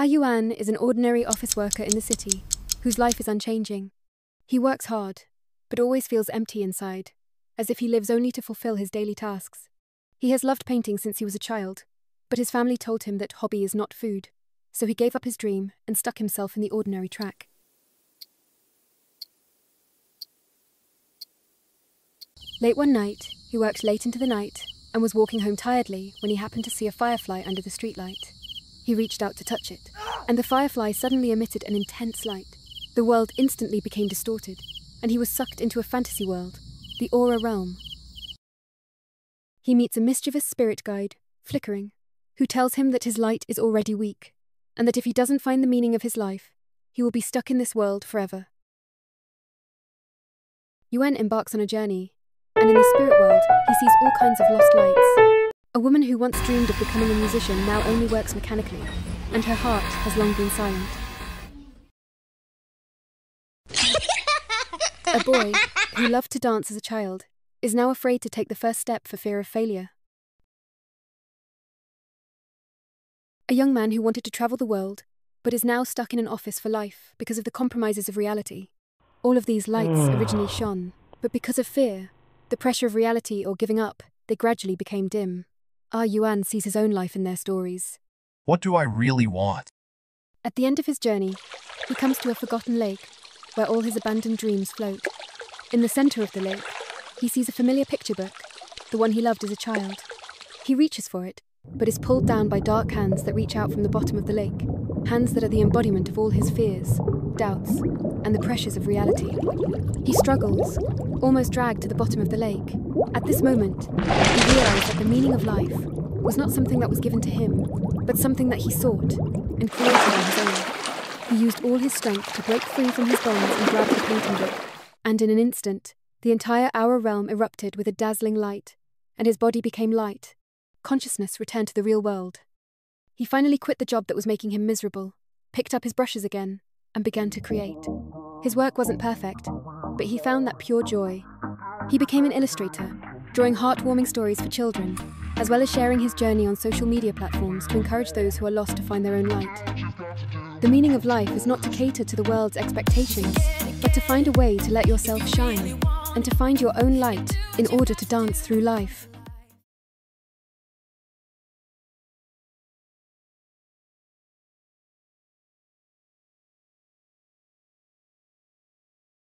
Yuan is an ordinary office worker in the city, whose life is unchanging. He works hard, but always feels empty inside, as if he lives only to fulfill his daily tasks. He has loved painting since he was a child, but his family told him that hobby is not food, so he gave up his dream and stuck himself in the ordinary track. Late one night, he worked late into the night and was walking home tiredly when he happened to see a firefly under the streetlight. He reached out to touch it, and the firefly suddenly emitted an intense light. The world instantly became distorted, and he was sucked into a fantasy world, the Aura realm. He meets a mischievous spirit guide, Flickering, who tells him that his light is already weak, and that if he doesn't find the meaning of his life, he will be stuck in this world forever. Yuan embarks on a journey, and in the spirit world, he sees all kinds of lost lights. A woman who once dreamed of becoming a musician now only works mechanically, and her heart has long been silent. A boy, who loved to dance as a child, is now afraid to take the first step for fear of failure. A young man who wanted to travel the world, but is now stuck in an office for life because of the compromises of reality. All of these lights originally shone, but because of fear, the pressure of reality or giving up, they gradually became dim. Yuan sees his own life in their stories. What do I really want? At the end of his journey, he comes to a forgotten lake, where all his abandoned dreams float. In the center of the lake, he sees a familiar picture book, the one he loved as a child. He reaches for it, but is pulled down by dark hands that reach out from the bottom of the lake, hands that are the embodiment of all his fears, doubts, and the pressures of reality. He struggles, almost dragged to the bottom of the lake. At this moment, he realized that the meaning of life was not something that was given to him, but something that he sought and created on his own. He used all his strength to break free from his bonds and grab the painting book, and in an instant, the entire Aura realm erupted with a dazzling light, and his body became light. Consciousness returned to the real world. He finally quit the job that was making him miserable, picked up his brushes again, and began to create. His work wasn't perfect, but he found that pure joy. He became an illustrator, drawing heartwarming stories for children, as well as sharing his journey on social media platforms to encourage those who are lost to find their own light. The meaning of life is not to cater to the world's expectations, but to find a way to let yourself shine, and to find your own light in order to dance through life.